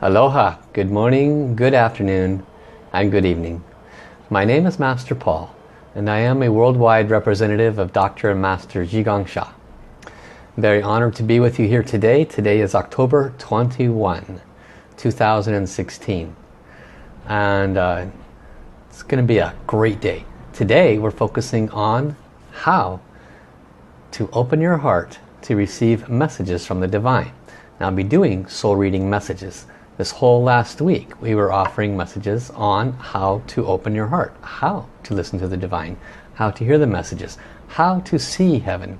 Aloha, good morning, good afternoon, and good evening. My name is Master Paul, and I am a worldwide representative of Dr. and Master Zhi Gang Sha. Very honored to be with you here today. Today is October 21, 2016. And it's going to be a great day. Today we're focusing on how to open your heart to receive messages from the Divine. Now I'll be doing soul reading messages. This whole last week we were offering messages on how to open your heart, how to listen to the Divine, how to hear the messages, how to see heaven.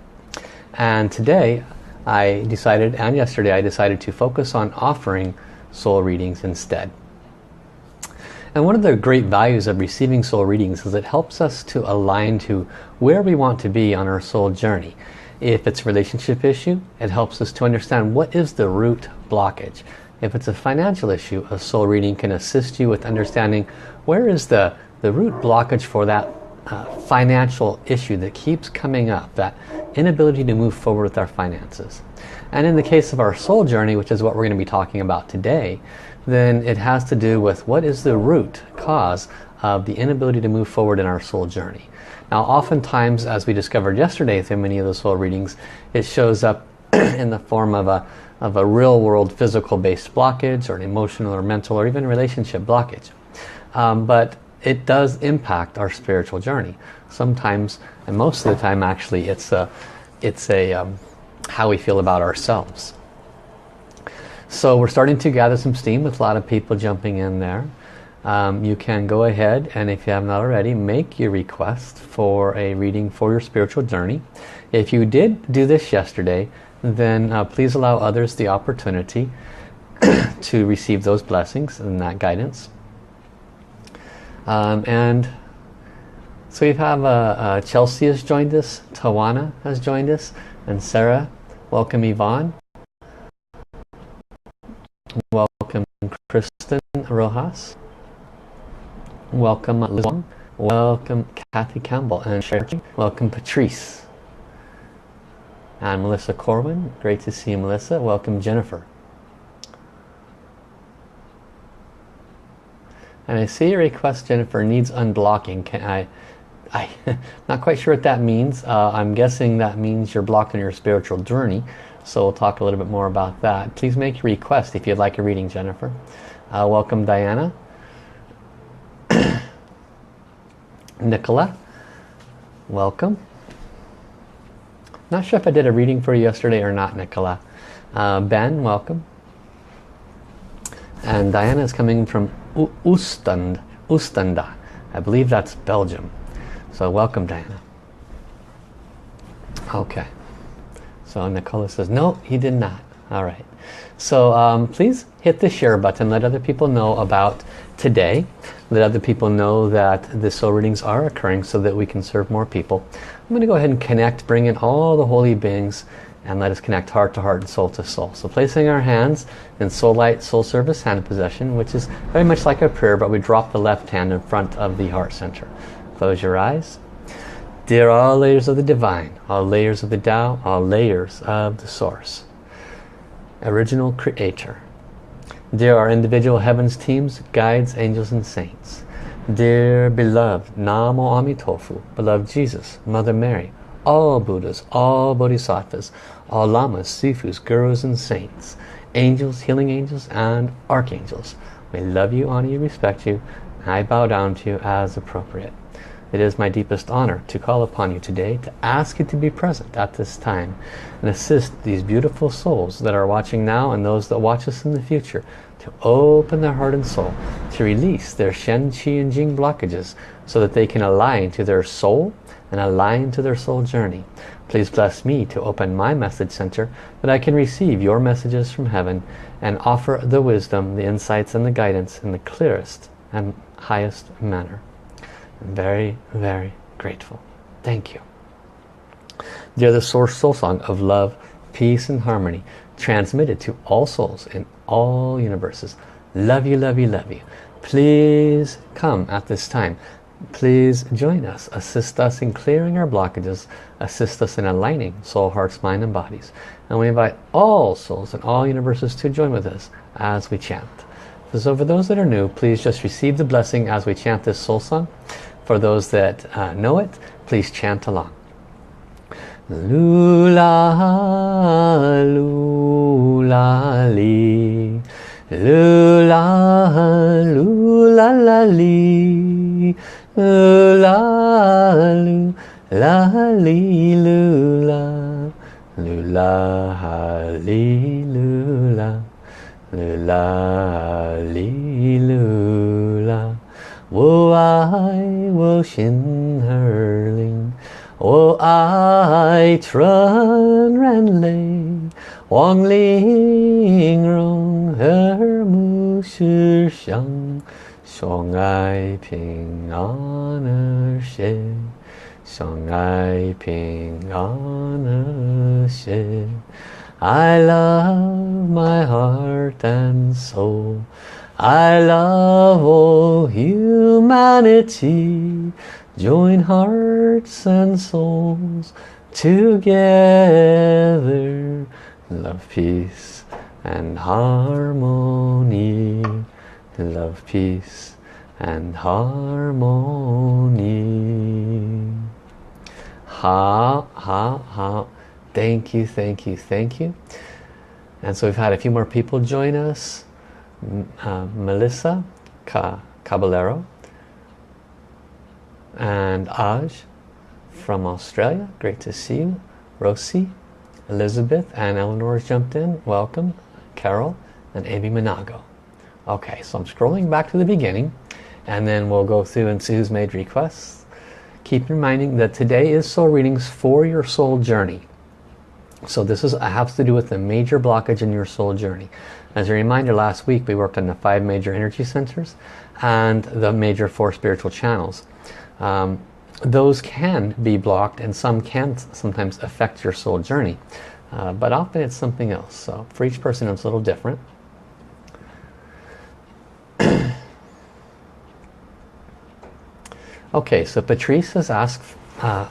And today I decided, and yesterday I decided to focus on offering soul readings instead. And one of the great values of receiving soul readings is it helps us to align to where we want to be on our soul journey. If it's a relationship issue, it helps us to understand what is the root blockage. If it's a financial issue, a soul reading can assist you with understanding where is the root blockage for that financial issue that keeps coming up, that inability to move forward with our finances. And in the case of our soul journey, which is what we're going to be talking about today, then it has to do with what is the root cause of the inability to move forward in our soul journey. Now oftentimes, as we discovered yesterday through many of the soul readings, it shows up in the form of a real world physical based blockage, or an emotional or mental or even relationship blockage. But it does impact our spiritual journey. Sometimes, and most of the time actually, it's how we feel about ourselves. So we're starting to gather some steam with a lot of people jumping in there. You can go ahead and, if you haven't already, make your request for a reading for your spiritual journey. If you did do this yesterday, then please allow others the opportunity to receive those blessings and that guidance. And so we have Chelsea has joined us, Tawana has joined us, and Sarah. Welcome, Yvonne. Welcome, Kristen Rojas. Welcome, Liz. Welcome, Kathy Campbell. And Sherry. Welcome, Patrice. And Melissa Corwin. Great to see you, Melissa. Welcome, Jennifer. And I see your request, Jennifer, needs unblocking. I'm not quite sure what that means. I'm guessing that means you're blocked in your spiritual journey. So we'll talk a little bit more about that. Please make your request if you'd like a reading, Jennifer. Welcome, Diana. Nicola, welcome. Not sure if I did a reading for you yesterday or not, Nicola. Ben, welcome. And Diana is coming from Oostende. I believe that's Belgium. So welcome, Diana. Okay. So Nicola says, no, he did not. All right. So please hit the share button. Let other people know about today. Let other people know that the soul readings are occurring so that we can serve more people. I'm going to go ahead and connect, bring in all the holy beings, and let us connect heart to heart and soul to soul. So placing our hands in soul light, soul service hand position, which is very much like a prayer, but we drop the left hand in front of the heart center. Close your eyes. Dear all layers of the Divine, all layers of the Tao, all layers of the Source, Original Creator. Dear our individual heavens teams, guides, angels and saints. Dear beloved Namo Amitofu, beloved Jesus, Mother Mary, all Buddhas, all Bodhisattvas, all Lamas, Sifus, Gurus and Saints, angels, healing angels and archangels. We love you, honor you, respect you, and I bow down to you as appropriate. It is my deepest honor to call upon you today to ask you to be present at this time and assist these beautiful souls that are watching now and those that watch us in the future to open their heart and soul, to release their Shen, Qi and Jing blockages so that they can align to their soul and align to their soul journey. Please bless me to open my message center that I can receive your messages from heaven and offer the wisdom, the insights and the guidance in the clearest and highest manner. I'm very, very grateful. Thank you. Dear the Source Soul Song of love, peace and harmony, transmitted to all souls in all universes. Love you, love you, love you. Please come at this time. Please join us. Assist us in clearing our blockages. Assist us in aligning soul, hearts, mind and bodies. And we invite all souls in all universes to join with us as we chant. So for those that are new, please just receive the blessing as we chant this soul song. For those that know it, please chant along. Lula, lula, li. Lula, lula, la, li. Lula, lula, li, lula. Lula, li, lula. Lula, li, lula. Wo ai, wo xin her ling. Wo ai, trun ren lei. Wang ling rong her mu shi xiang. Xiong ai ping an er xie. Xiong ai ping an er xie. I love my heart and soul. I love all humanity. Join hearts and souls together. Love, peace and harmony. Love, peace and harmony. Ha, ha, ha. Thank you, thank you, thank you. And so we've had a few more people join us. Melissa Caballero and Aj from Australia. Great to see you. Rosie, Elizabeth, and Eleanor's jumped in. Welcome. Carol and Amy Minago. Okay, so I'm scrolling back to the beginning and then we'll go through and see who's made requests. Keep reminding that today is soul readings for your soul journey. So this has to do with the major blockage in your soul journey. As a reminder, last week we worked on the 5 major energy centers and the major 4 spiritual channels. Those can be blocked and some can sometimes affect your soul journey. But often it's something else. So for each person it's a little different. Okay, so Patrice has asked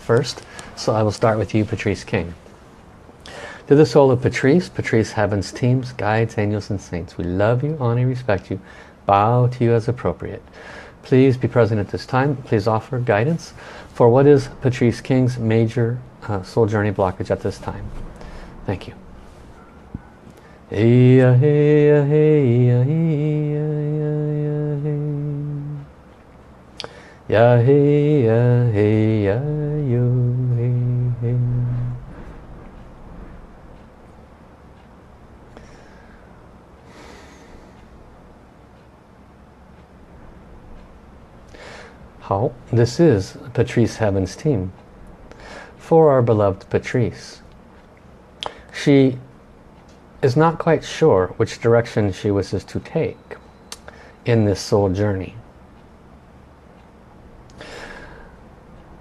first. So I will start with you, Patrice King. To the soul of Patrice, Patrice Heaven's teams, guides, angels and saints, we love you, honor, respect you, bow to you as appropriate. Please be present at this time. Please offer guidance for what is Patrice King's major soul journey blockage at this time. Thank you. Hey, hey, hey, hey, ya, hey, ya, hey, ya, yo, hey, hey. This is Patrice Heaven's team for our beloved Patrice. She is not quite sure which direction she wishes to take in this soul journey.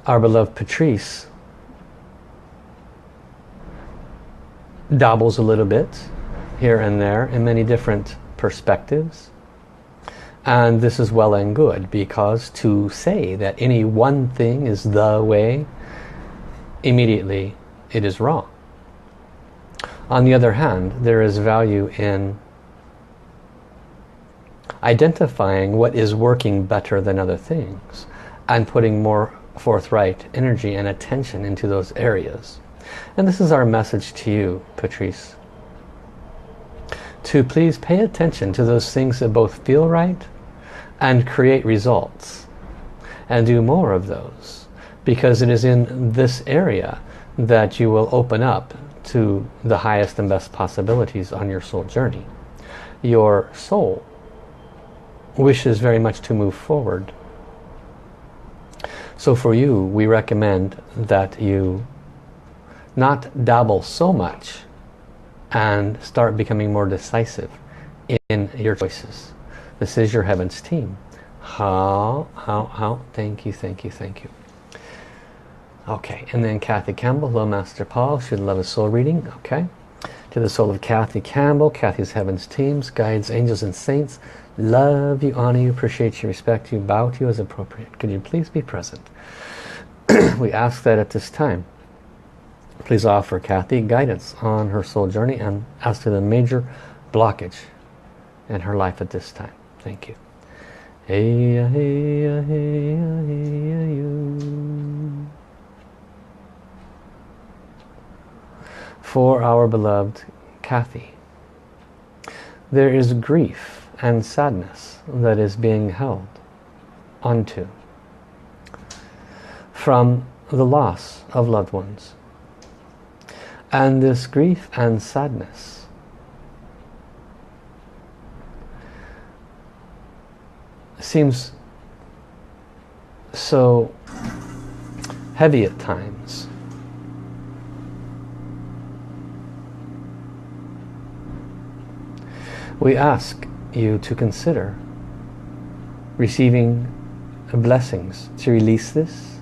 Our beloved Patrice dabbles a little bit here and there in many different perspectives. And this is well and good, because to say that any one thing is the way, immediately it is wrong. On the other hand, there is value in identifying what is working better than other things and putting more forthright energy and attention into those areas. And this is our message to you, Patrice. To please pay attention to those things that both feel right and create results, and do more of those, because it is in this area that you will open up to the highest and best possibilities on your soul journey. Your soul wishes very much to move forward. So for you, we recommend that you not dabble so much and start becoming more decisive in your choices. This is your Heaven's team. How, thank you, thank you, thank you. Okay, and then Kathy Campbell, hello Master Paul, should love a soul reading. Okay, to the soul of Kathy Campbell, Kathy's Heaven's teams, guides, angels and saints, love you, honor you, appreciate you, respect you, bow to you as appropriate. Could you please be present? We ask that at this time. Please offer Kathy guidance on her soul journey and as to the major blockage in her life at this time. Thank you. Hey, hey, hey, hey, you. For our beloved Kathy, there is grief and sadness that is being held onto from the loss of loved ones. And this grief and sadness seems so heavy at times. We ask you to consider receiving blessings to release this,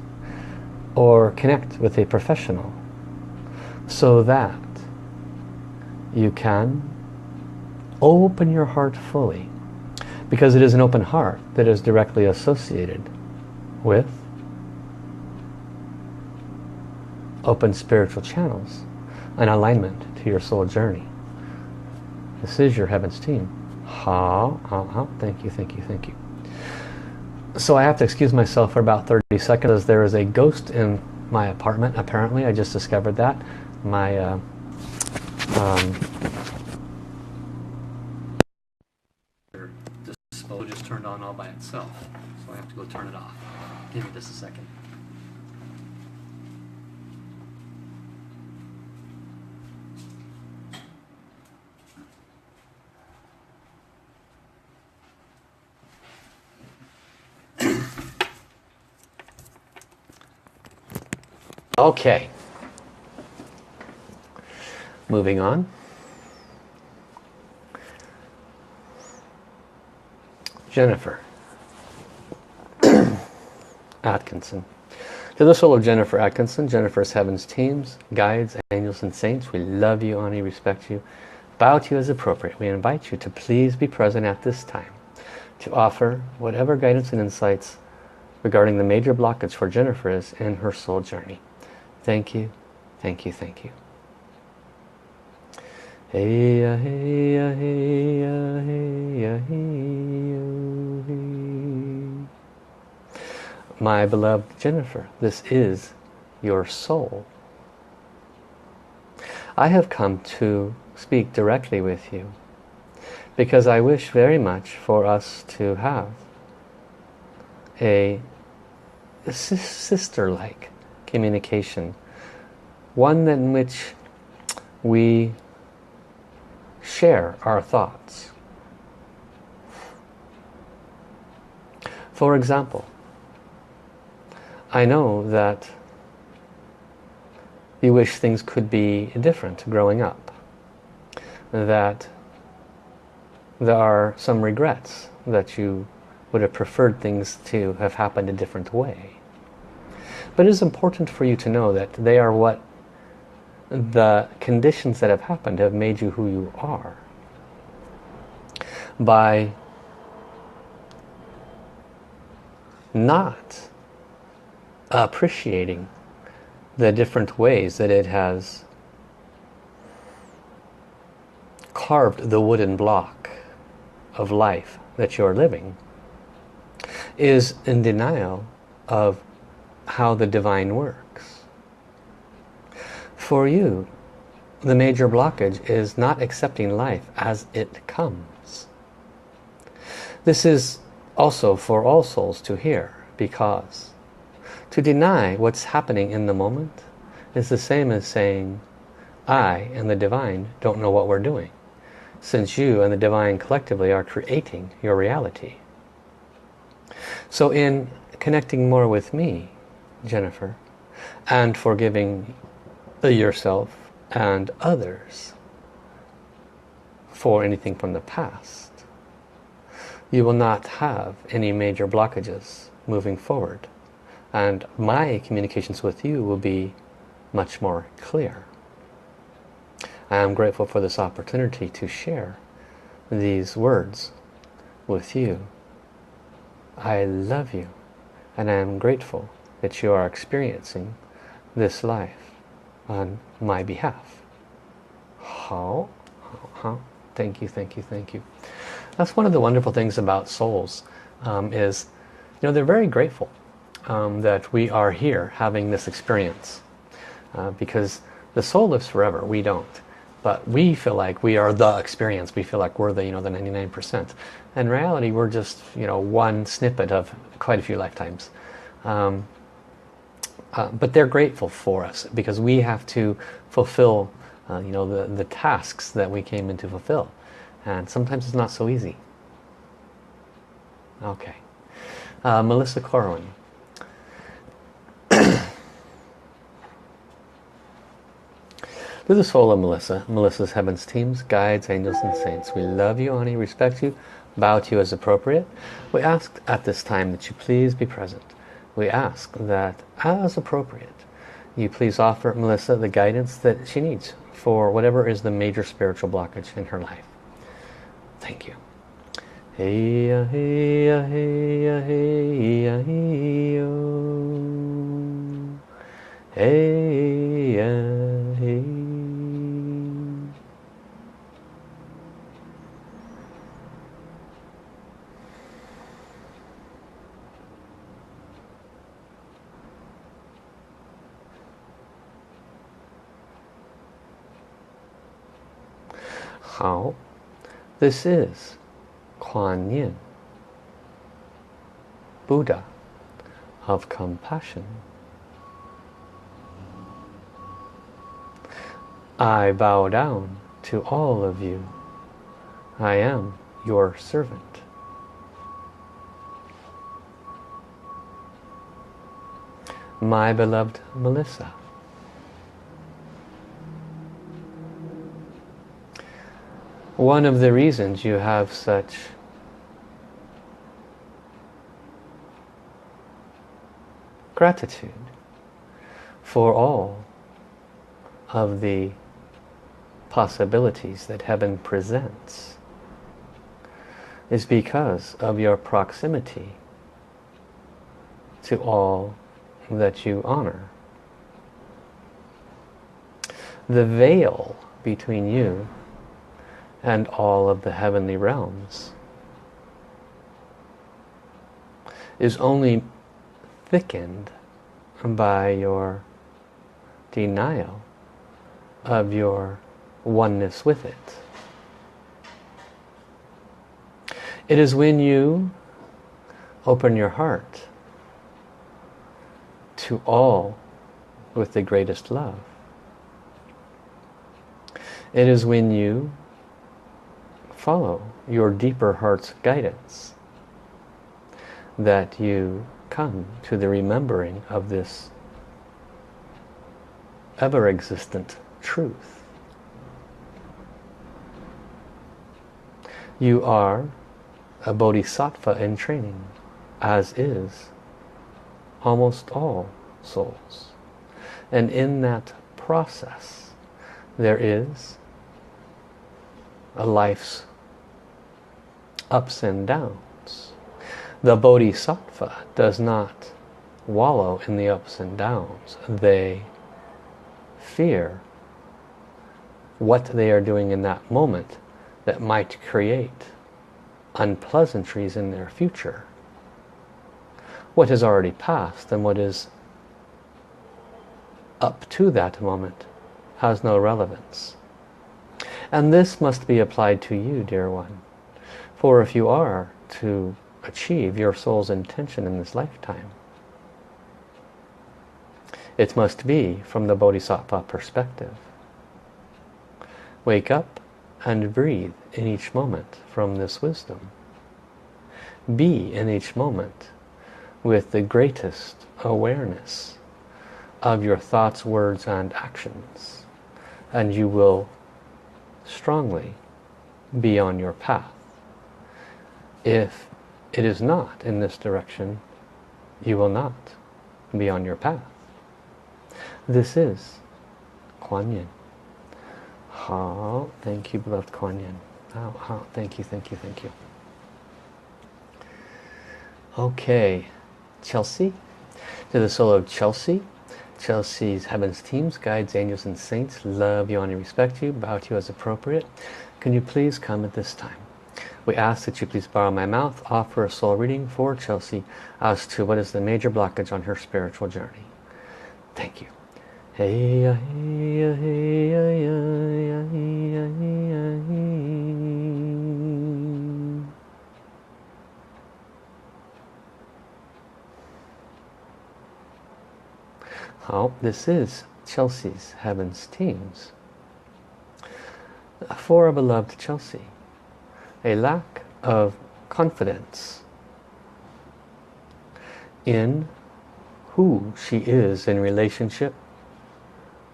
or connect with a professional so that you can open your heart fully, because it is an open heart that is directly associated with open spiritual channels and alignment to your soul journey. This is your Heavens team. Thank you, thank you, thank you. So I have to excuse myself for about 30 seconds as there is a ghost in my apartment, apparently. I just discovered that. My display just turned on all by itself. So I have to go turn it off. Give me just a second. Okay, moving on. Jennifer Atkinson. To the soul of Jennifer Atkinson, Jennifer's Heavens teams, guides, angels and saints, we love you, honor you, respect you, bow to you as appropriate. We invite you to please be present at this time to offer whatever guidance and insights regarding the major blockage for Jennifer is in her soul journey. Thank you, thank you, thank you. Hey, hey, hey, hey, hey. My beloved Jennifer, this is your soul. I have come to speak directly with you because I wish very much for us to have a sister-like communication, one in which we share our thoughts. For example, I know that you wish things could be different growing up, that there are some regrets that you would have preferred things to have happened a different way. But it is important for you to know that they are what the conditions that have happened have made you who you are. By not appreciating the different ways that it has carved the wooden block of life that you're living, is in denial of how the divine works. For you, the major blockage is not accepting life as it comes. This is also for all souls to hear, because to deny what's happening in the moment is the same as saying, I and the divine don't know what we're doing, since you and the divine collectively are creating your reality. So in connecting more with me, Jennifer, and forgiving yourself and others for anything from the past, you will not have any major blockages moving forward, and my communications with you will be much more clear. I am grateful for this opportunity to share these words with you. I love you, and I am grateful that you are experiencing this life on my behalf. Thank you, thank you, thank you. That's one of the wonderful things about souls, is, they're very grateful that we are here having this experience, because the soul lives forever, we don't. But we feel like we are the experience. We feel like we're the, the 99%. In reality, we're just, one snippet of quite a few lifetimes. But they're grateful for us because we have to fulfill, the tasks that we came in to fulfill. And sometimes it's not so easy. Okay. Melissa Corwin. To the soul of Melissa, Melissa's heavens teams, guides, angels and saints, we love you, honey, respect you, bow to you as appropriate. We ask at this time that you please be present. We ask that, as appropriate, you please offer Melissa the guidance that she needs for whatever is the major spiritual blockage in her life. Thank you. Hey, hey, hey, hey, hey, hey, hey. How? This is Kuan Yin, Buddha of compassion. I bow down to all of you. I am your servant. My beloved Melissa, one of the reasons you have such gratitude for all of the possibilities that heaven presents is because of your proximity to all that you honor. The veil between you and all of the heavenly realms is only thickened by your denial of your oneness with it. It is when you open your heart to all with the greatest love. It is when you follow your deeper heart's guidance that you come to the remembering of this ever-existent truth. You are a bodhisattva in training, as is almost all souls. And in that process, there is a life's ups and downs. The bodhisattva does not wallow in the ups and downs. They fear what they are doing in that moment that might create unpleasantries in their future. What has already passed and what is up to that moment has no relevance. And this must be applied to you, dear one. For if you are to achieve your soul's intention in this lifetime, it must be from the bodhisattva perspective. Wake up and breathe in each moment from this wisdom. Be in each moment with the greatest awareness of your thoughts, words and actions, and you will strongly be on your path. If it is not in this direction, you will not be on your path. This is Kuan Yin. How, thank you, beloved Kuan Yin. How, thank you, thank you, thank you. Okay, Chelsea, to the soul of Chelsea. Chelsea's heavens, teams, guides, angels and saints love you and respect you, bow to you as appropriate. Can you please come at this time? We ask that you please borrow my mouth, offer a soul reading for Chelsea as to what is the major blockage on her spiritual journey. Thank you. Hey, hey, hey, hey, hey, oh, this is Chelsea's Heavens Teams. For a beloved Chelsea, a lack of confidence in who she is in relationship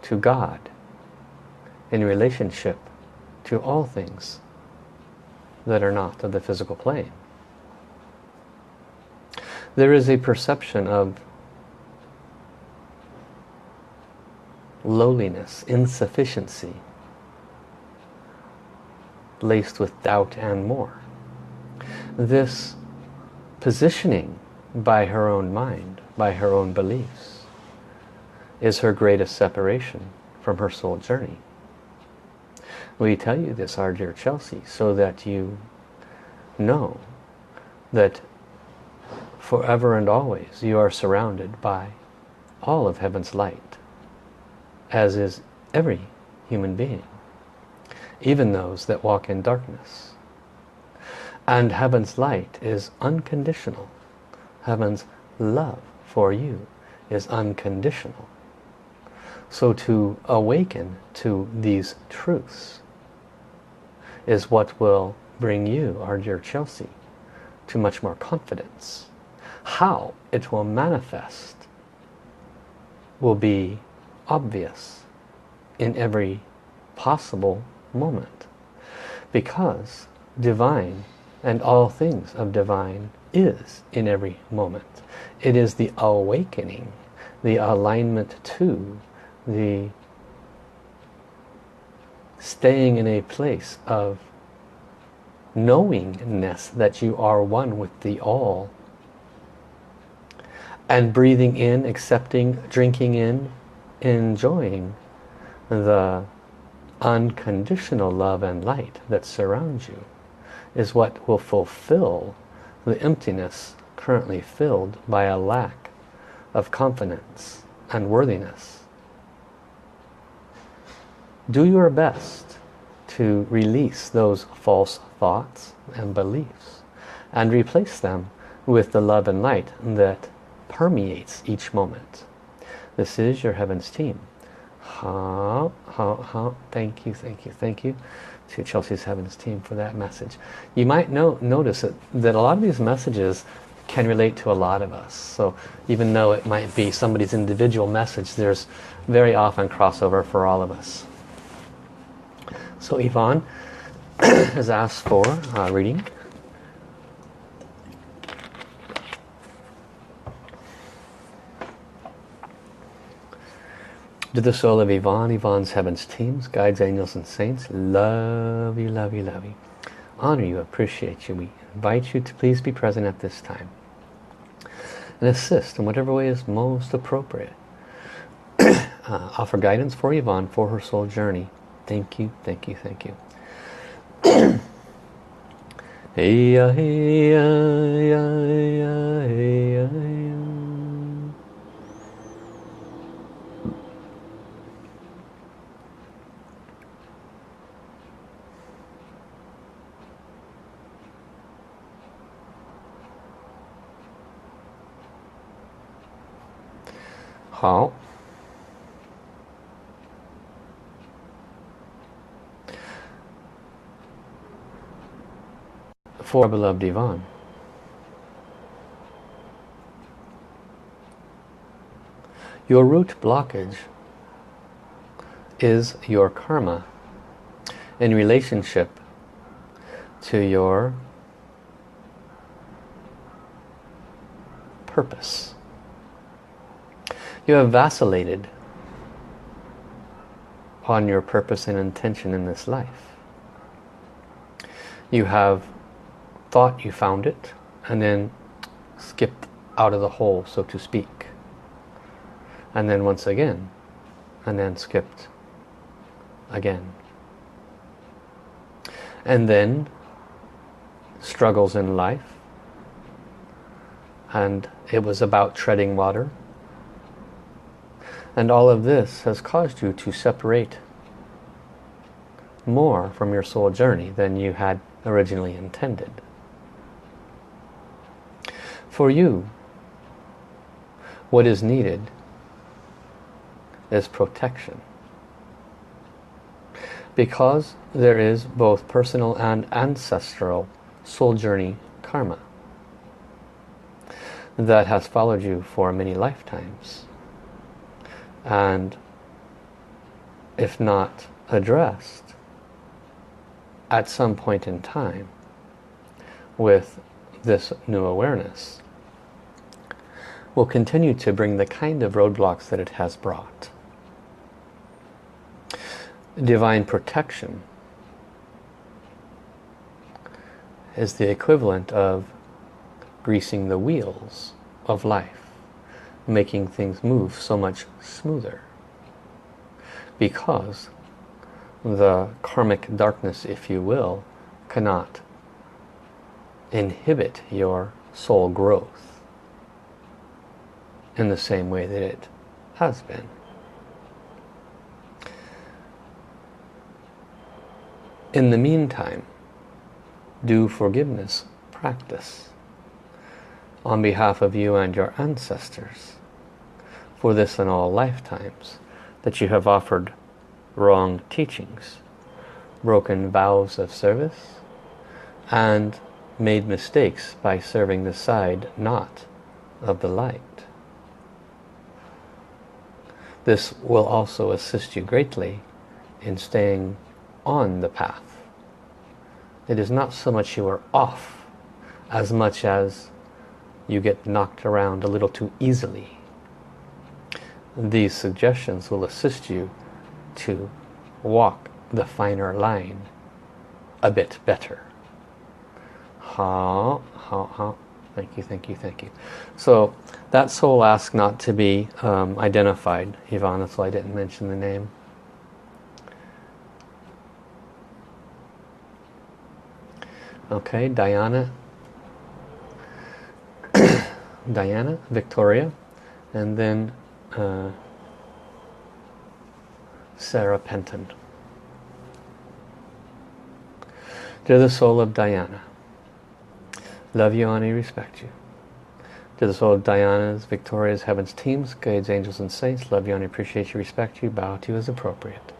to God, in relationship to all things that are not of the physical plane. There is a perception of lowliness, insufficiency, laced with doubt and more. This positioning by her own mind, by her own beliefs, is her greatest separation from her soul journey. We tell you this, our dear Chelsea, so that you know that forever and always you are surrounded by all of heaven's light, as is every human being, even those that walk in darkness. And heaven's light is unconditional. Heaven's love for you is unconditional. So to awaken to these truths is what will bring you, our dear Chelsea, to much more confidence. How it will manifest will be obvious in every possible moment, because divine and all things of divine is in every moment. It is the awakening, the alignment to, the staying in a place of knowingness that you are one with the all, and breathing in, accepting, drinking in, enjoying the unconditional love and light that surrounds you is what will fulfill the emptiness currently filled by a lack of confidence and worthiness. Do your best to release those false thoughts and beliefs and replace them with the love and light that permeates each moment. This is your Heavens Team. Thank you, thank you, thank you to Chelsea's Heavens Team for that message. You might notice that a lot of these messages can relate to a lot of us. So even though it might be somebody's individual message, there's very often crossover for all of us. So Yvonne has asked for a reading. To the soul of Yvonne, Yvonne's Heavens Teams, guides, angels and saints, love you, love you, love you. Honor you, appreciate you. We invite you to please be present at this time and assist in whatever way is most appropriate. Offer guidance for Yvonne for her soul journey. Thank you, thank you, thank you. Hey, hey, hey, hey, hey, hey. How? For beloved Yvonne, your root blockage is your karma in relationship to your purpose. You have vacillated upon your purpose and intention in this life. You have thought you found it and then skipped out of the hole, so to speak. And then once again, and then skipped again. And then struggles in life, and it was about treading water. And all of this has caused you to separate more from your soul journey than you had originally intended. For you, what is needed is protection. Because there is both personal and ancestral soul journey karma that has followed you for many lifetimes. And if not addressed at some point in time with this new awareness, will continue to bring the kind of roadblocks that it has brought. Divine protection is the equivalent of greasing the wheels of life, making things move so much smoother, because the karmic darkness, if you will, cannot inhibit your soul growth in the same way that it has been. In the meantime, do forgiveness practice on behalf of you and your ancestors for this and all lifetimes that you have offered wrong teachings, broken vows of service, and made mistakes by serving the side not of the light. This will also assist you greatly in staying on the path. It is not so much you are off as much as you get knocked around a little too easily. These suggestions will assist you to walk the finer line a bit better. Thank you, thank you, thank you. So that soul asked not to be identified, Yvonne, that's why I didn't mention the name. Okay, Diana, Diana, Victoria, and then Sarah Penton. To the soul of Diana, love you, honor you, respect you. To the soul of Diana's, Victoria's, Heaven's teams, guides, angels and saints, love you, honor you, appreciate you, respect you, bow to you as appropriate.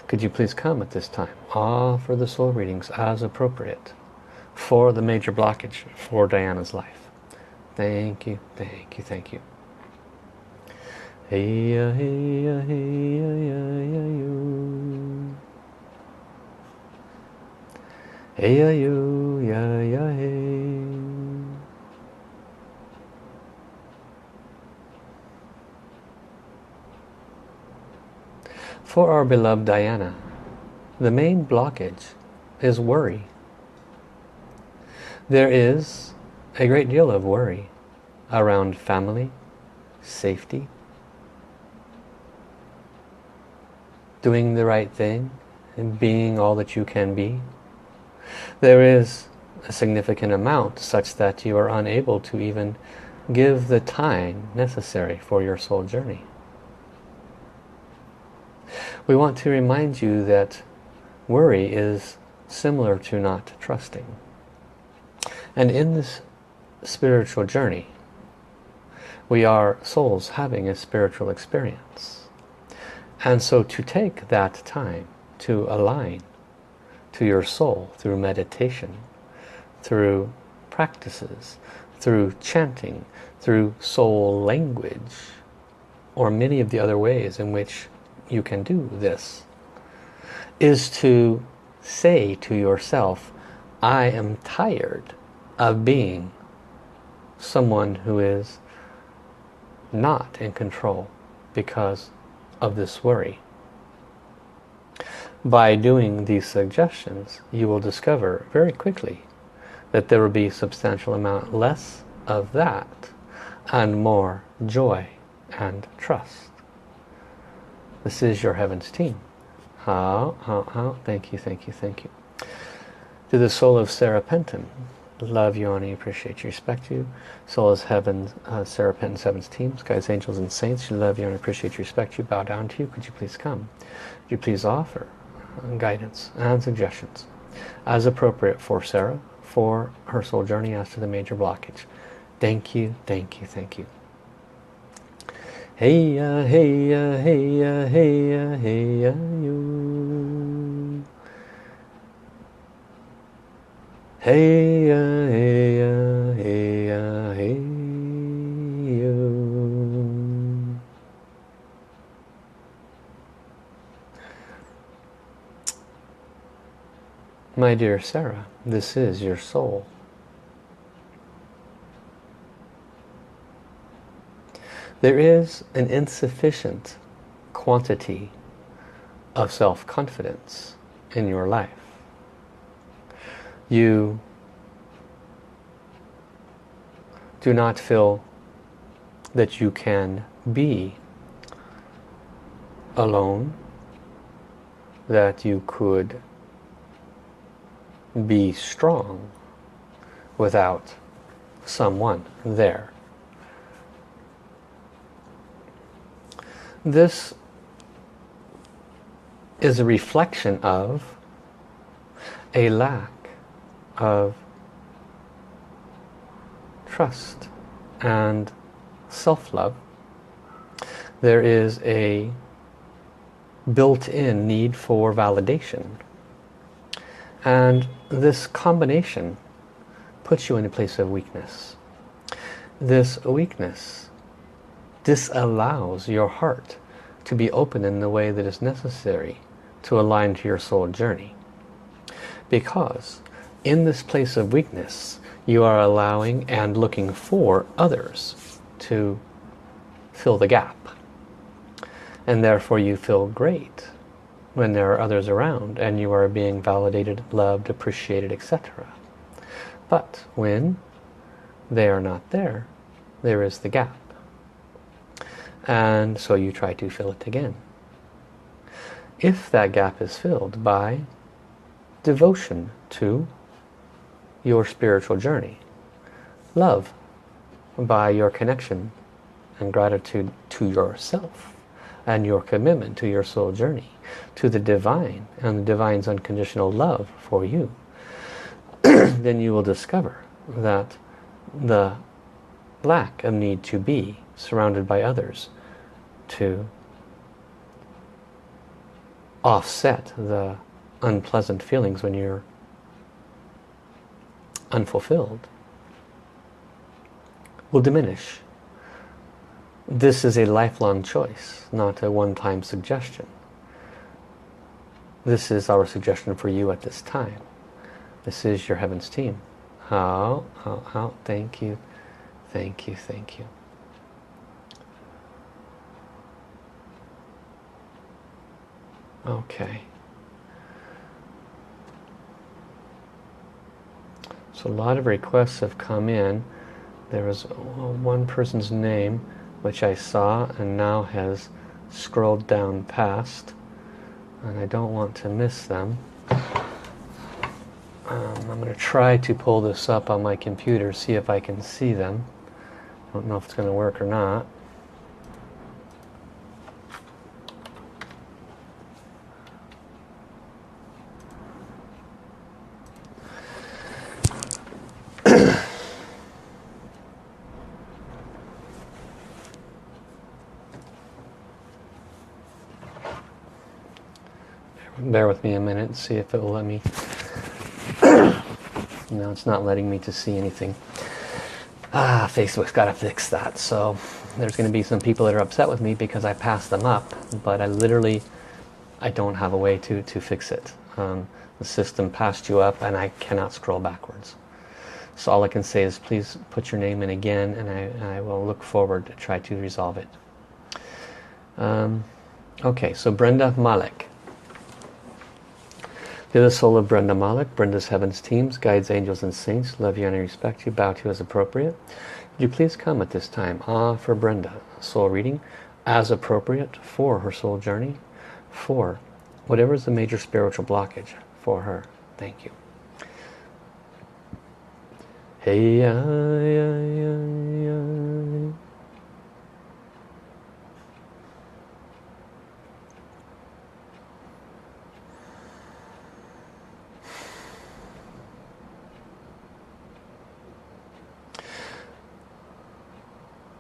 Could you please come at this time? Offer the soul readings as appropriate for the major blockage for Diana's life. Thank you, thank you, thank you. Hey ya, hey ya, hey ya, ya, ya, you. Hey ya, you, ya, ya, hey. For our beloved Diana, the main blockage is worry. There is a great deal of worry around family, safety, doing the right thing, and being all that you can be. There is a significant amount such that you are unable to even give the time necessary for your soul journey. We want to remind you that worry is similar to not trusting. And in this spiritual journey, we are souls having a spiritual experience. And so to take that time to align to your soul through meditation, through practices, through chanting, through soul language, or many of the other ways in which you can do this, is to say to yourself, I am tired of being someone who is not in control because of this worry. By doing these suggestions, you will discover very quickly that there will be a substantial amount less of that and more joy and trust. This is your Heaven's team. How, thank you, thank you, thank you. To the soul of Sarah Penton, Love you, honey. Appreciate you. Respect you. Soul is heaven. Sarah Penton's Heaven's teams. Guides, angels, and saints. You love you and appreciate you. Respect you. Bow down to you. Could you please come? Could you please offer guidance and suggestions as appropriate for Sarah, for her soul journey as to the major blockage? Thank you. Thank you. Thank you. Hey ya, hey ya, hey ya, hey ya, hey ya, you. Hey ya, hey ya, hey ya, hey you. My dear Sarah, this is your soul. There is an insufficient quantity of self-confidence in your life. You do not feel that you can be alone, that you could be strong without someone there. This is a reflection of a lack of trust and self-love. There is a built-in need for validation, and this combination puts you in a place of weakness. This weakness disallows your heart to be open in the way that is necessary to align to your soul journey, because in this place of weakness you are allowing and looking for others to fill the gap, and therefore you feel great when there are others around and you are being validated, loved, appreciated, etc. But when they are not there, there is the gap, and so you try to fill it again. If that gap is filled by devotion to your spiritual journey, love by your connection and gratitude to yourself and your commitment to your soul journey, to the divine and the divine's unconditional love for you, then you will discover that the lack of need to be surrounded by others to offset the unpleasant feelings when you're unfulfilled will diminish. This is a lifelong choice, not a one-time suggestion. This is our suggestion for you at this time. This is your Heaven's team. How, thank you, thank you, thank you. Okay. So a lot of requests have come in. There was one person's name which I saw and now has scrolled down past, and I don't want to miss them. I'm going to try to pull this up on my computer, see if I can see them. I don't know if it's going to work or not. Bear with me a minute and see if it will let me. No, it's not letting me to see anything. Facebook's got to fix that. So there's going to be some people that are upset with me because I passed them up, but I don't have a way to fix it. The system passed you up and I cannot scroll backwards. So all I can say is please put your name in again, and I will look forward to try to resolve it. Okay, so Brenda Malik. To the soul of Brenda Malik, Brenda's Heaven's teams, guides, angels, and saints, love you and I respect you, bow to you as appropriate. Would you please come at this time, for Brenda, soul reading as appropriate for her soul journey, for whatever is the major spiritual blockage for her. Thank you. Hey, ya, ya, ya, ya.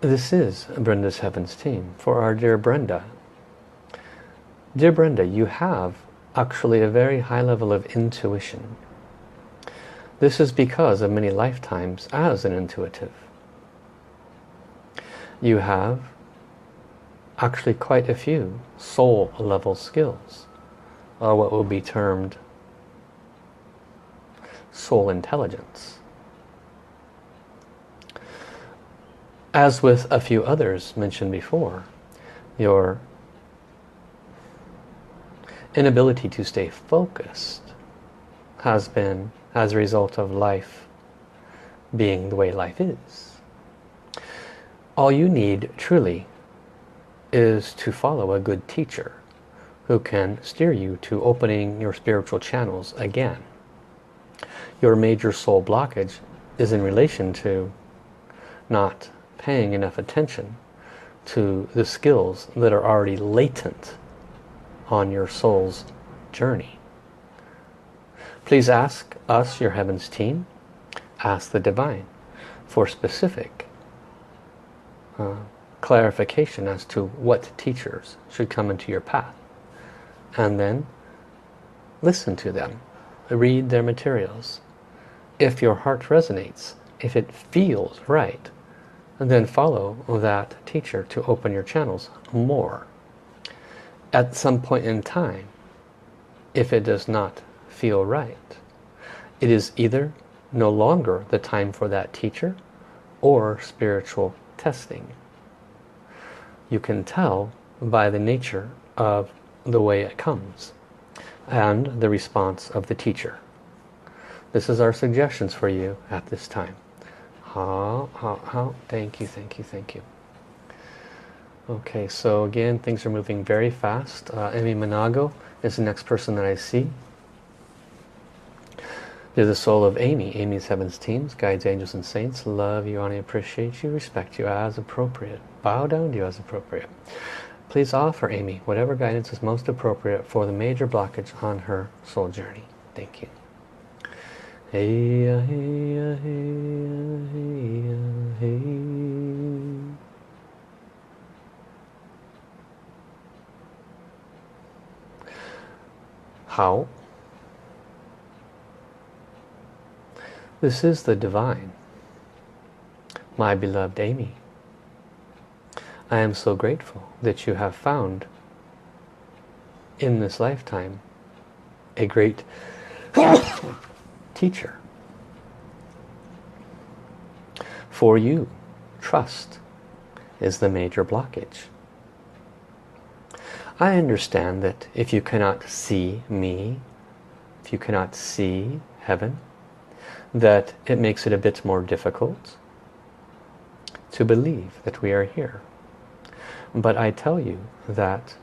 This is Brenda's Heavens team for our dear Brenda. Dear Brenda, you have actually a very high level of intuition. This is because of many lifetimes as an intuitive. You have actually quite a few soul level skills, or what will be termed soul intelligence. As with a few others mentioned before, your inability to stay focused has been as a result of life being the way life is. All you need truly is to follow a good teacher who can steer you to opening your spiritual channels again. Your major soul blockage is in relation to not paying enough attention to the skills that are already latent on your soul's journey. Please ask us, your Heavens team, ask the Divine for specific clarification as to what teachers should come into your path. And then listen to them, read their materials. If your heart resonates, if it feels right, and then follow that teacher to open your channels more. At some point in time, if it does not feel right, it is either no longer the time for that teacher or spiritual testing. You can tell by the nature of the way it comes and the response of the teacher. This is our suggestions for you at this time. Thank you, thank you, thank you. Okay, so again, things are moving very fast. Emi Manago is the next person that I see. You're the soul of Amy. Amy's Heavens teams, guides, angels, and saints. Love you, honor, appreciate you, respect you as appropriate. Bow down to you as appropriate. Please offer Amy whatever guidance is most appropriate for the major blockage on her soul journey. Thank you. Hey, hey, hey, hey, hey. How? This is the Divine. My beloved Amy, I am so grateful that you have found in this lifetime a great teacher. For you, trust is the major blockage. I understand that if you cannot see me, if you cannot see heaven, that it makes it a bit more difficult to believe that we are here. But I tell you that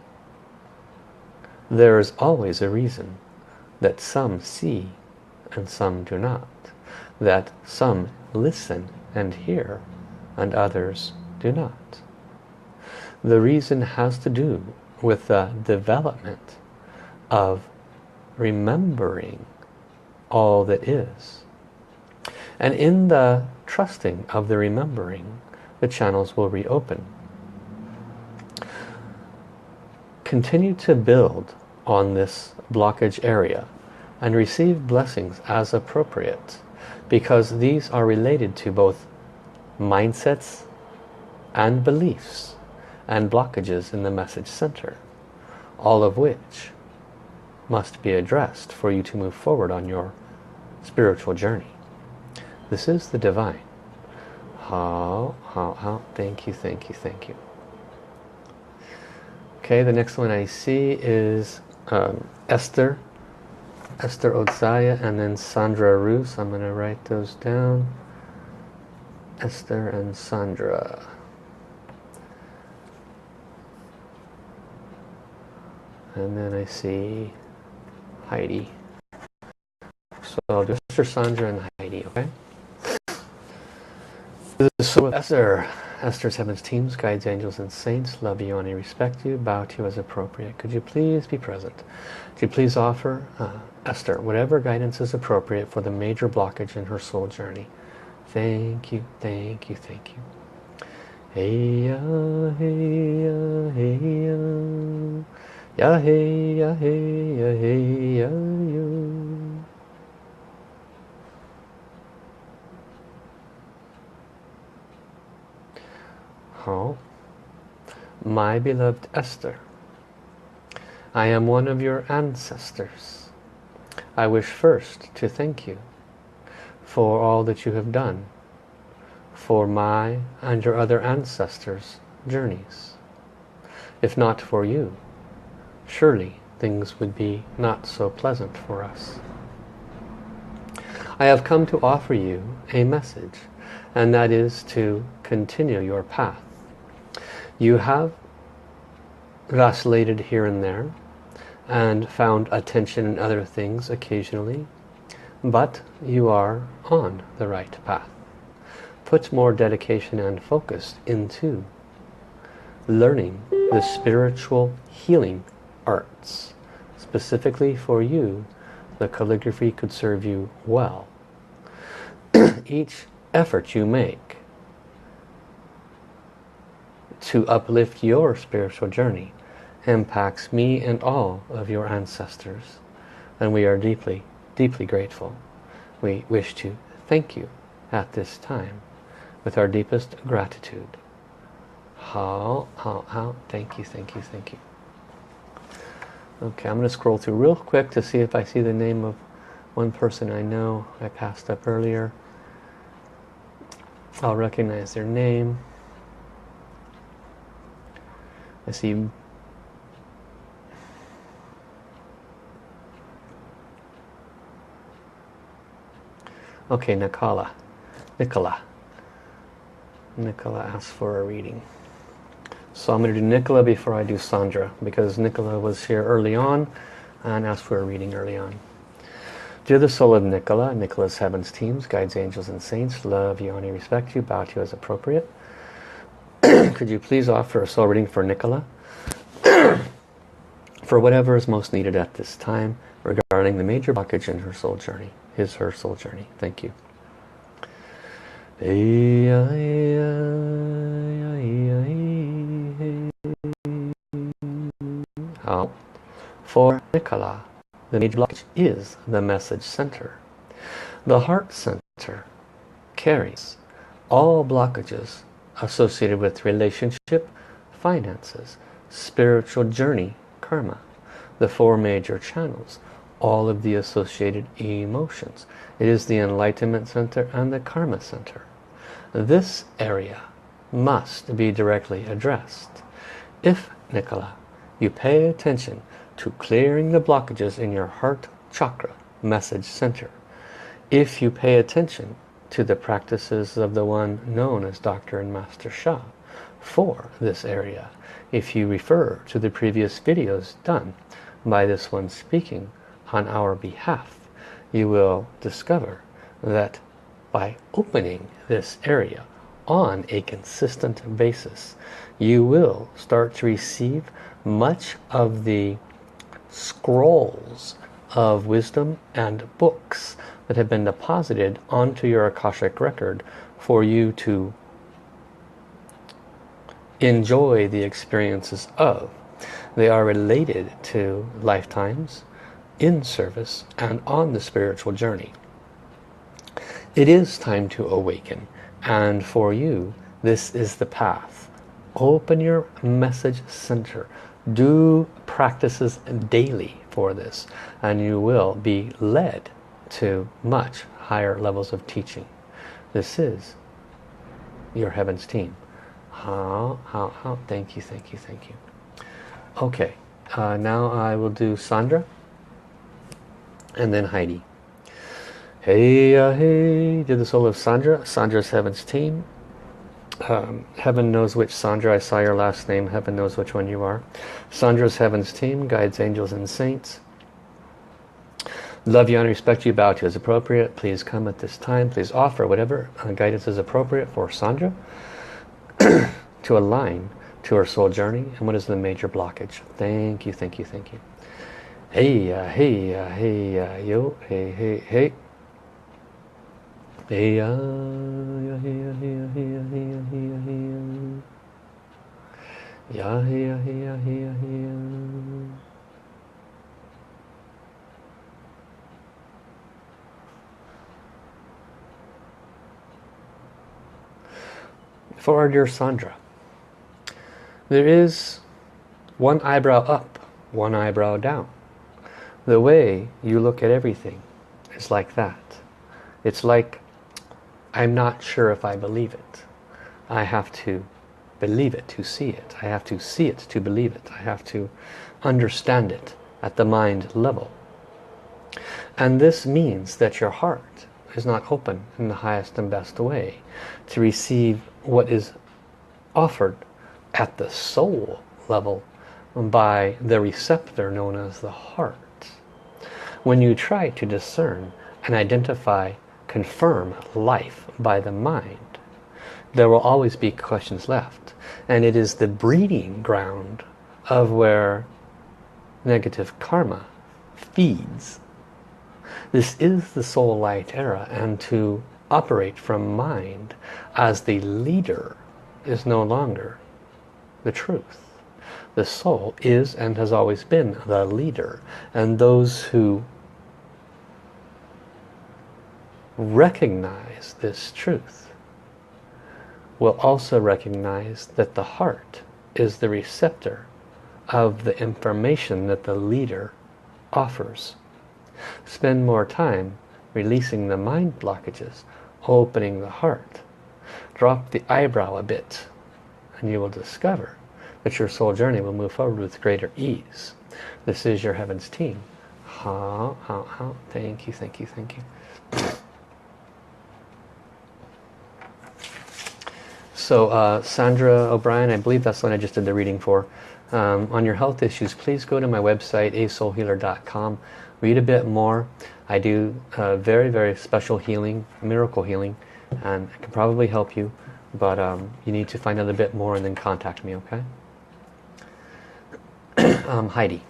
there is always a reason that some see and some do not, that some listen and hear and others do not. The reason has to do with the development of remembering all that is. And in the trusting of the remembering, the channels will reopen. Continue to build on this blockage area and receive blessings as appropriate, because these are related to both mindsets and beliefs and blockages in the message center, all of which must be addressed for you to move forward on your spiritual journey. This is the Divine. Thank you, thank you, thank you. Okay, the next one I see is Esther Odzaya, and then Sandra Roos. I'm going to write those down. Esther and Sandra. And then I see Heidi. So I'll do Esther, Sandra, and Heidi, okay? So Esther, Esther's Heaven's teams, guides, angels, and saints, love you, honor, respect you, bow to you as appropriate. Could you please be present? Could you please offer Esther whatever guidance is appropriate for the major blockage in her soul journey? Thank you, thank you, thank you. Hey ya, hey ya, hey ya, ya hey ya, hey ya, hey ya, you. Oh, my beloved Esther, I am one of your ancestors. I wish first to thank you for all that you have done for my and your other ancestors' journeys. If not for you, surely things would be not so pleasant for us. I have come to offer you a message, and that is to continue your path. You have vacillated here and there and found attention in other things occasionally, but you are on the right path. Put more dedication and focus into learning the spiritual healing arts. Specifically for you, the calligraphy could serve you well. Each effort you make to uplift your spiritual journey impacts me and all of your ancestors, and we are deeply, deeply grateful. We wish to thank you at this time with our deepest gratitude. How, thank you, thank you, thank you. Okay, I'm going to scroll through real quick to see if I see the name of one person I know I passed up earlier. I'll recognize their name. I see okay, Nicola asked for a reading. So I'm going to do Nicola before I do Sandra, because Nicola was here early on and asked for a reading early on. Dear the soul of Nicola, Nicola's heavens, teams, guides, angels, and saints, love you, honor, respect you, bow to you as appropriate. Could you please offer a soul reading for Nicola for whatever is most needed at this time regarding the major blockage in her soul journey, her soul journey. Thank you. For Nicola, the major blockage is the message center. The heart center carries all blockages associated with relationship, finances, spiritual journey, karma, the four major channels, all of the associated emotions. It is the enlightenment center and the karma center. This area must be directly addressed. If, Nicola, you pay attention to clearing the blockages in your heart chakra, message center, if you pay attention to the practices of the one known as Dr. and Master Sha for this area, if you refer to the previous videos done by this one speaking on our behalf, you will discover that by opening this area on a consistent basis, you will start to receive much of the scrolls of wisdom and books that have been deposited onto your Akashic record for you to enjoy the experiences of. They are related to lifetimes, in service, and on the spiritual journey. It is time to awaken, and for you, this is the path. Open your message center. Do practices daily for this, and you will be led to much higher levels of teaching. This is your heavens team. Thank you, thank you, thank you. Okay, now I will do Sandra and then Heidi. Hey, hey, to the soul of Sandra, Sandra's heavens team. Heaven knows which Sandra. I saw your last name. Heaven knows which one you are. Sandra's heavens team, guides, angels, and saints. Love you and respect you. Bow to as appropriate. Please come at this time. Please offer whatever guidance is appropriate for Sandra to align to her soul journey and what is the major blockage. Thank you, thank you, thank you. Hey, hey, hey, yo, hey, hey, hey. Hey, hey, hey, hey, hey, hey, hey. Yeah, hey, hey, hey, hey. For our dear Sandra, there is one eyebrow up, one eyebrow down. The way you look at everything is like that. It's like, I'm not sure if I believe it. I have to believe it to see it. I have to see it to believe it. I have to understand it at the mind level. And this means that your heart is not open in the highest and best way to receive what is offered at the soul level by the receptor known as the heart. When you try to discern and identify, confirm life by the mind, there will always be questions left. And it is the breeding ground of where negative karma feeds. This is the soul light era, and to operate from mind as the leader is no longer the truth. The soul is and has always been the leader, and those who recognize this truth will also recognize that the heart is the receptor of the information that the leader offers. Spend more time releasing the mind blockages, opening the heart. Drop the eyebrow a bit, and you will discover that your soul journey will move forward with greater ease. This is your Heavens team. Thank you, thank you, thank you. So Sandra O'Brien, I believe that's the one I just did the reading for. On your health issues, please go to my website, asoulhealer.com. Read a bit more. I do very, very special healing, miracle healing, and I can probably help you, but you need to find out a bit more and then contact me, okay? Heidi.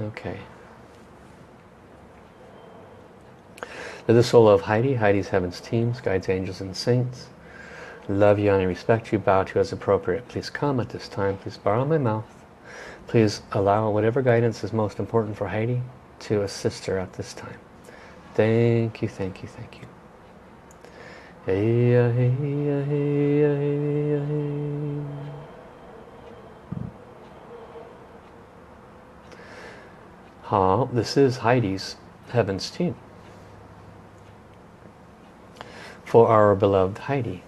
Okay. To the soul of Heidi, Heidi's Heavens teams, guides, angels, and saints. Love you and I respect you. Bow to as appropriate. Please come at this time. Please borrow my mouth. Please allow whatever guidance is most important for Heidi to assist her at this time. Thank you, thank you, thank you. Hey, hey, hey, hey, hey. This is Heidi's Heavens team. For our beloved Heidi.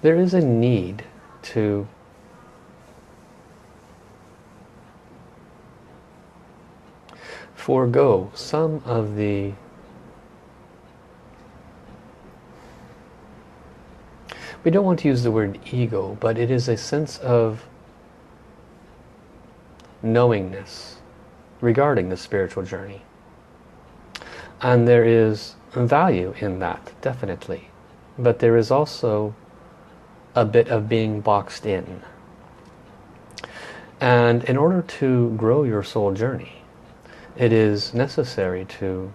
There is a need to forego some of the we don't want to use the word ego, but it is a sense of knowingness regarding the spiritual journey. And there is value in that, definitely. But there is also a bit of being boxed in. And in order to grow your soul journey, it is necessary to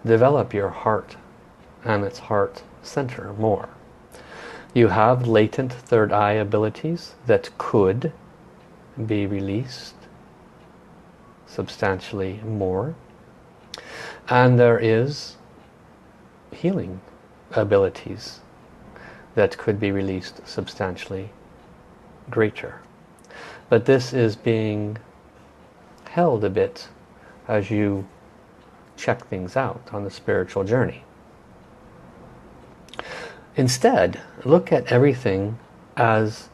develop your heart and its heart center more. You have latent third eye abilities that could be released substantially more. And there is healing abilities that could be released substantially greater. But this is being held a bit as you check things out on the spiritual journey. Instead, look at everything as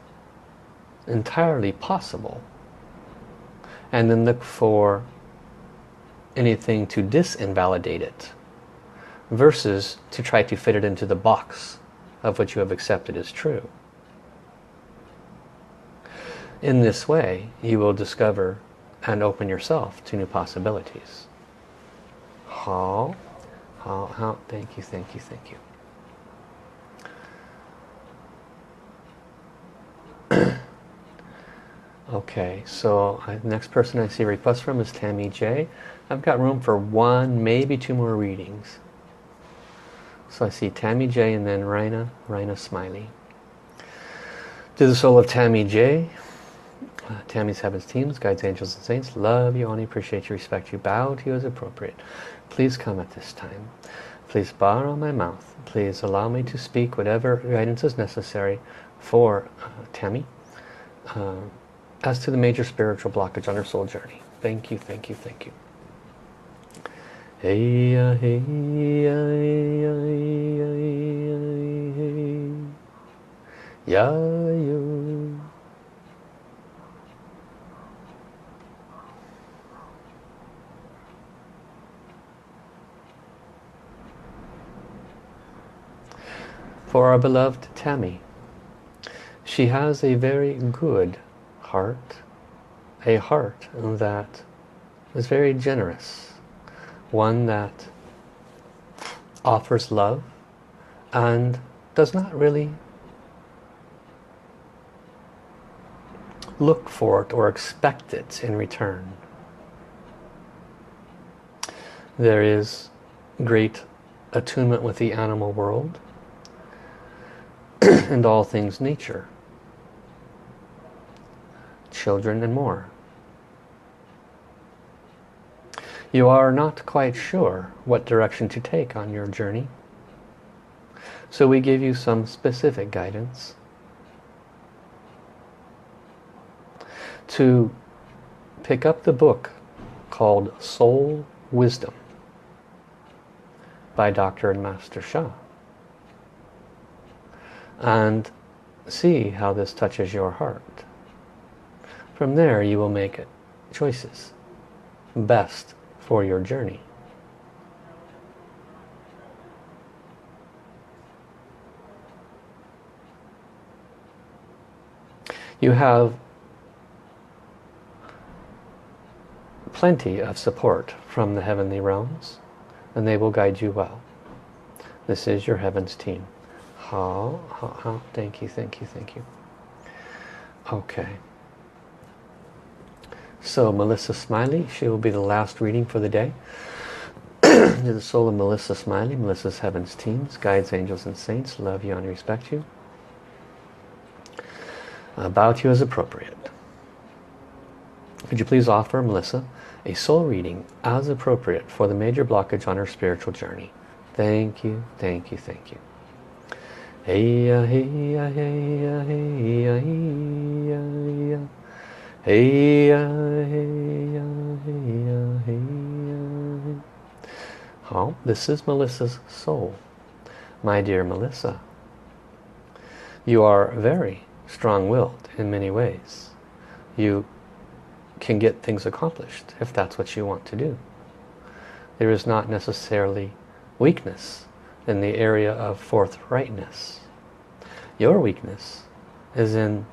entirely possible, and then look for anything to disinvalidate it, versus to try to fit it into the box of what you have accepted as true. In this way, you will discover and open yourself to new possibilities. How, thank you, thank you, thank you. Okay, so next person I see a request from is Tammy J. I've got room for one, maybe two more readings. So I see Tammy J and then Raina Smiley. To the soul of Tammy J, Tammy's Heavens Teams, Guides, Angels and Saints, love you, only appreciate you, respect you, bow to you as appropriate. Please come at this time. Please borrow my mouth. Please allow me to speak whatever guidance is necessary for Tammy. As to the major spiritual blockage on her soul journey. Thank you, thank you, thank you. Hey, hey, yeah, you. For our beloved Tammy, she has a very good heart, a heart that is very generous, one that offers love and does not really look for it or expect it in return. There is great attunement with the animal world and all things nature, children and more. You are not quite sure what direction to take on your journey, so we give you some specific guidance to pick up the book called Soul Wisdom by Dr. and Master Sha and see how this touches your heart. From there you will make choices best for your journey. You have plenty of support from the heavenly realms and they will guide you well. This is your heavens team. Thank you, thank you, thank you. Okay. So Melissa Smiley, she will be the last reading for the day. To the soul of Melissa Smiley, Melissa's Heavens Teams, Guides, Angels and Saints, love you and respect you. Bow to you as appropriate. Could you please offer Melissa a soul reading as appropriate for the major blockage on her spiritual journey? Thank you, thank you, thank you. Hey ya, hey ya, hey ya, hey ya, hey ya, hey ya. Hey ya, hey ya, hey ya, hey ya. Oh, this is Melissa's soul. My dear Melissa, you are very strong-willed in many ways. You can get things accomplished if that's what you want to do. There is not necessarily weakness in the area of forthrightness. Your weakness is in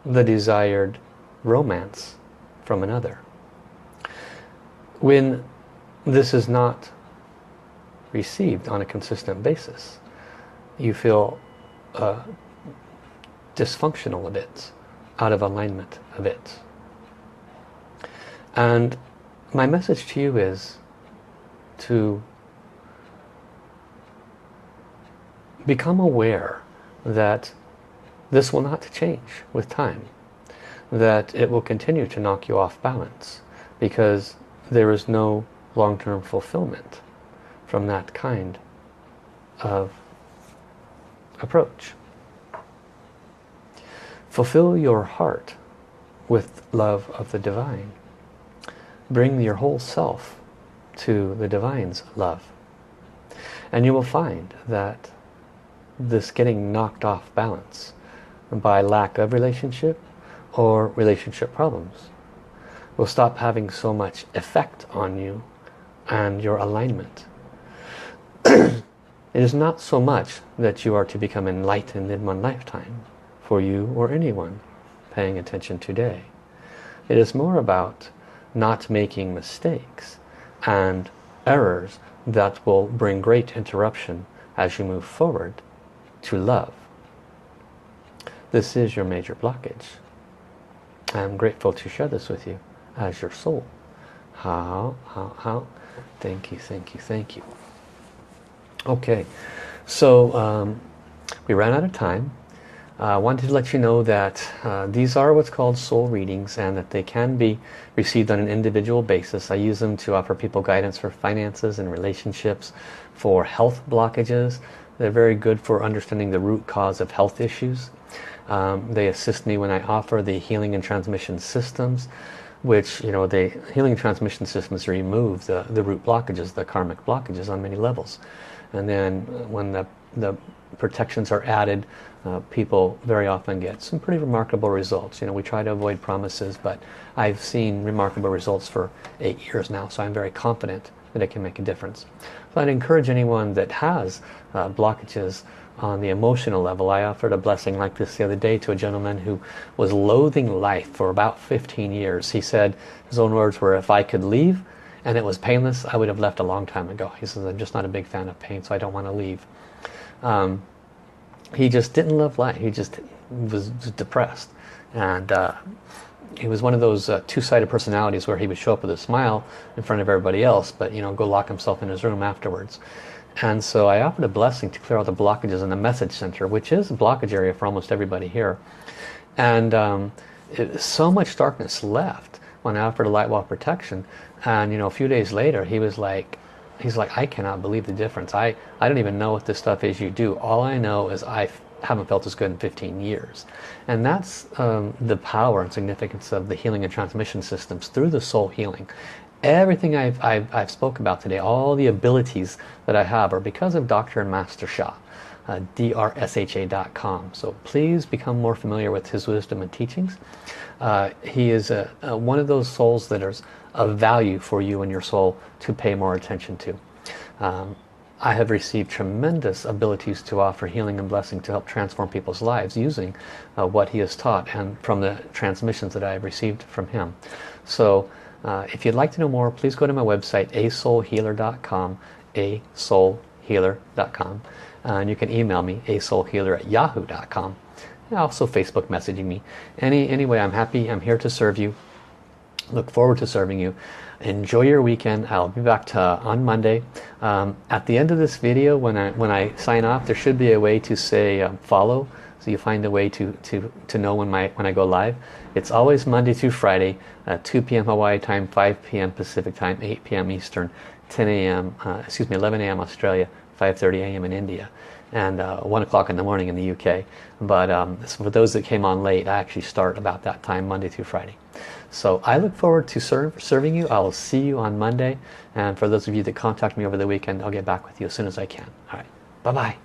the desired romance from another. When this is not received on a consistent basis, you feel dysfunctional a bit, out of alignment a bit. And my message to you is to become aware that this will not change with time, that it will continue to knock you off balance because there is no long-term fulfillment from that kind of approach. Fulfill your heart with love of the divine. Bring your whole self to the divine's love. And you will find that this getting knocked off balance by lack of relationship or relationship problems will stop having so much effect on you and your alignment. It is not so much that you are to become enlightened in one lifetime, for you or anyone paying attention today. It is more about not making mistakes and errors that will bring great interruption as you move forward to love. This is your major blockage. I am grateful to share this with you as your soul. How? Thank you, thank you, thank you. Okay, so we ran out of time. I wanted to let you know that these are what's called soul readings, and that they can be received on an individual basis. I use them to offer people guidance for finances and relationships, for health blockages. They're very good for understanding the root cause of health issues. They assist me when I offer the healing and transmission systems, which, the healing and transmission systems remove the root blockages, the karmic blockages on many levels. And then when the protections are added, people very often get some pretty remarkable results. We try to avoid promises, but I've seen remarkable results for 8 years now, so I'm very confident that it can make a difference. So I'd encourage anyone that has blockages on the emotional level. I offered a blessing like this the other day to a gentleman who was loathing life for about 15 years. He said, his own words were, if I could leave and it was painless, I would have left a long time ago. He says, I'm just not a big fan of pain, so I don't want to leave. He just didn't love life. He just was depressed. And he was one of those two-sided personalities where he would show up with a smile in front of everybody else, but go lock himself in his room afterwards. And so I offered a blessing to clear all the blockages in the message center, which is a blockage area for almost everybody here. And so much darkness left when I offered a light wall protection. And a few days later, he's like, I cannot believe the difference. I don't even know what this stuff is you do. All I know is I haven't felt as good in 15 years. And that's the power and significance of the healing and transmission systems through the soul healing. Everything I've spoke about today, all the abilities that I have are because of Dr. and Master Sha, drsha.com. So please become more familiar with his wisdom and teachings. He is one of those souls that is of value for you and your soul to pay more attention to. I have received tremendous abilities to offer healing and blessing to help transform people's lives using what he has taught and from the transmissions that I have received from him. So if you'd like to know more, please go to my website, asoulhealer.com, asoulhealer.com, and you can email me, asoulhealer@yahoo.com, and also Facebook messaging me. Anyway, I'm happy. I'm here to serve you. Look forward to serving you. Enjoy your weekend. I'll be back on Monday. At the end of this video, when I sign off, there should be a way to say follow, so you find a way to know when I go live. It's always Monday through Friday, 2 p.m. Hawaii time, 5 p.m. Pacific time, 8 p.m. Eastern, 11 a.m. Australia, 5:30 a.m. in India, and 1 o'clock in the morning in the UK. But for those that came on late, I actually start about that time, Monday through Friday. So I look forward to serving you. I will see you on Monday. And for those of you that contact me over the weekend, I'll get back with you as soon as I can. All right. Bye-bye.